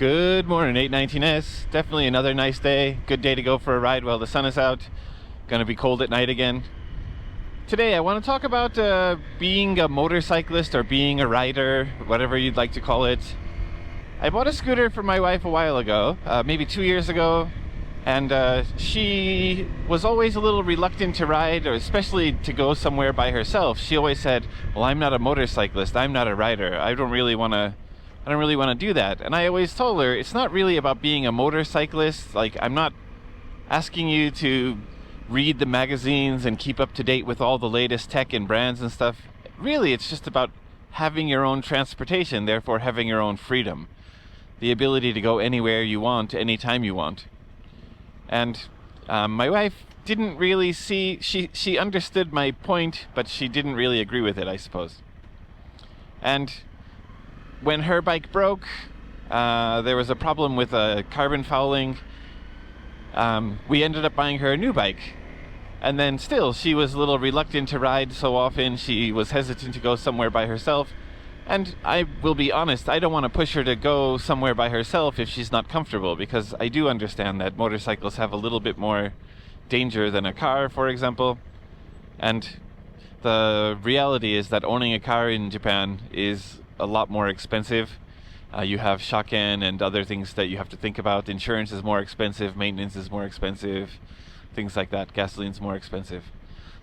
Good morning, 819S. Definitely another nice day. Good day to go for a ride while the sun is out. Gonna be cold at night again. Today I want to talk about being a motorcyclist or being a rider, whatever you'd like to call it. I bought a scooter for my wife a while ago, maybe 2 years ago, and she was always a little reluctant to ride, or especially to go somewhere by herself. She always said, well, I'm not a motorcyclist, I'm not a rider, I don't really want to do that. And I always told her, it's not really about being a motorcyclist. Like, I'm not asking you to read the magazines and keep up to date with all the latest tech and brands and stuff. Really, it's just about having your own transportation, therefore having your own freedom. The ability to go anywhere you want, anytime you want. And my wife didn't really see, she understood my point, but she didn't really agree with it, I suppose. And when her bike broke, there was a problem with carbon fouling. We ended up buying her a new bike. And then still, she was a little reluctant to ride so often. She was hesitant to go somewhere by herself. And I will be honest, I don't want to push her to go somewhere by herself if she's not comfortable, because I do understand that motorcycles have a little bit more danger than a car, for example. And the reality is that owning a car in Japan is a lot more expensive. You have shocken and other things that you have to think about. Insurance is more expensive, maintenance is more expensive, things like that. Gasoline's more expensive.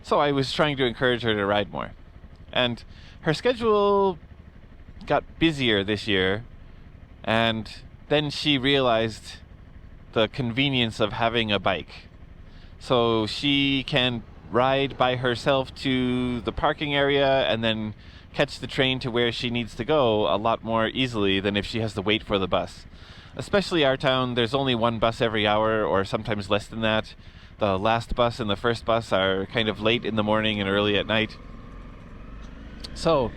So I was trying to encourage her to ride more. And her schedule got busier this year, and then she realized the convenience of having a bike. So she can ride by herself to the parking area and then catch the train to where she needs to go a lot more easily than if she has to wait for the bus. Especially our town, there's only one bus every hour, or sometimes less than that. The last bus and the first bus are kind of late in the morning and early at night. So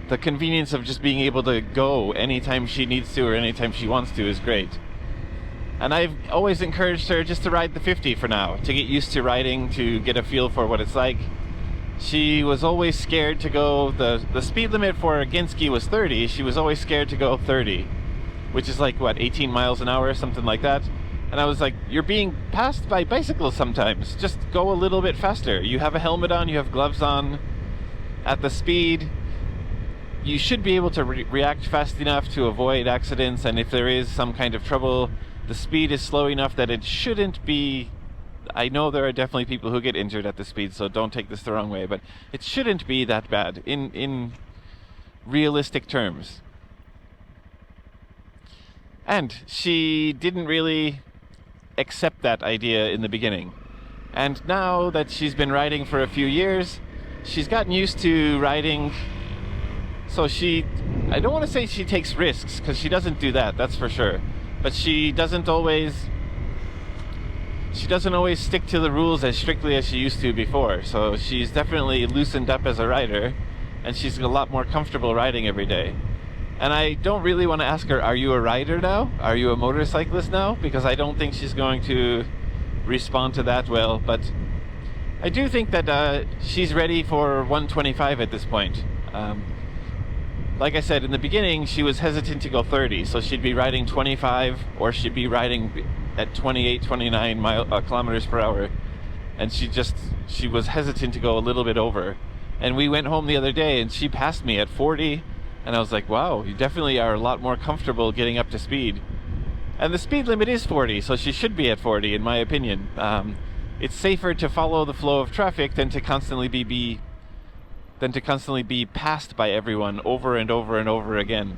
the convenience of just being able to go anytime she needs to or anytime she wants to is great. And I've always encouraged her just to ride the 50 for now, to get used to riding, to get a feel for what it's like. She was always scared to go, the speed limit for Genski was 30, she was always scared to go 30, which is like, 18 miles an hour, something like that. And I was like, you're being passed by bicycles sometimes, just go a little bit faster. You have a helmet on, you have gloves on. At the speed, you should be able to react fast enough to avoid accidents, and if there is some kind of trouble, the speed is slow enough that it shouldn't be... I know there are definitely people who get injured at the speed, so don't take this the wrong way, but it shouldn't be that bad in realistic terms. And she didn't really accept that idea in the beginning. And now that she's been riding for a few years, she's gotten used to riding. So I don't want to say she takes risks, because she doesn't do that, that's for sure. But she doesn't always stick to the rules as strictly as she used to before. So she's definitely loosened up as a rider, and she's a lot more comfortable riding every day. And I don't really want to ask her, are you a rider now? Are you a motorcyclist now? Because I don't think she's going to respond to that well. But I do think that she's ready for 125 at this point. Like I said, in the beginning, she was hesitant to go 30, so she'd be riding 25, or she'd be riding at 28, 29 kilometers per hour, and she was hesitant to go a little bit over. And we went home the other day, and she passed me at 40, and I was like, wow, you definitely are a lot more comfortable getting up to speed. And the speed limit is 40, so she should be at 40, in my opinion. It's safer to follow the flow of traffic than to constantly be passed by everyone over and over and over again.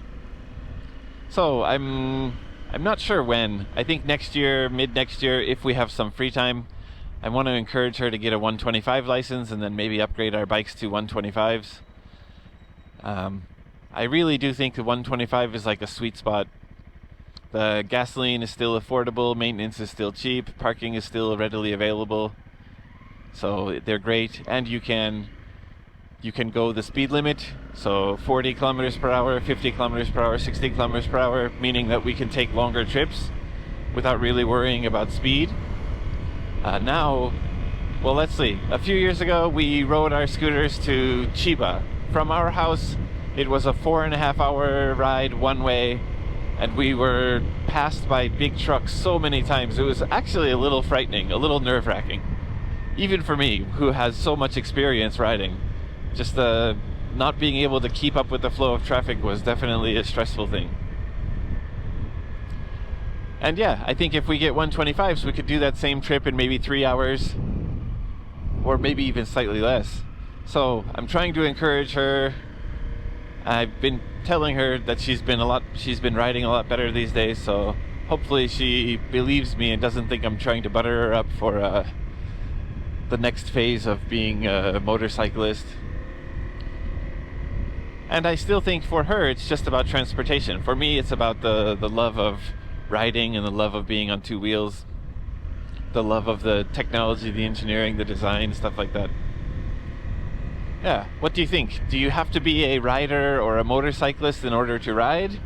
So I'm not sure when. I think next year, mid-next year, if we have some free time, I want to encourage her to get a 125 license and then maybe upgrade our bikes to 125s. I really do think the 125 is like a sweet spot. The gasoline is still affordable, maintenance is still cheap, parking is still readily available. So they're great, and you can go the speed limit, so 40 kilometers per hour, 50 kilometers per hour, 60 kilometers per hour, meaning that we can take longer trips without really worrying about speed. Well, let's see. A few years ago, we rode our scooters to Chiba. From our house, it was a 4.5 hour ride one way, and we were passed by big trucks so many times. It was actually a little frightening, a little nerve-wracking. Even for me, who has so much experience riding. Just not being able to keep up with the flow of traffic was definitely a stressful thing. And yeah, I think if we get 125s, we could do that same trip in maybe 3 hours, or maybe even slightly less. So I'm trying to encourage her. I've been telling her that she's been riding a lot better these days, so hopefully she believes me and doesn't think I'm trying to butter her up for the next phase of being a motorcyclist. And I still think for her it's just about transportation. For me, it's about the love of riding and the love of being on two wheels, the love of the technology, the engineering, the design, stuff like that. Yeah, what do you think? Do you have to be a rider or a motorcyclist in order to ride?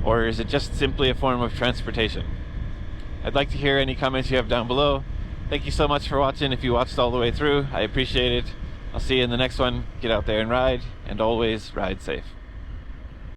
Or is it just simply a form of transportation? I'd like to hear any comments you have down below. Thank you so much for watching. If you watched all the way through, I appreciate it. I'll see you in the next one. Get out there and ride, and always ride safe.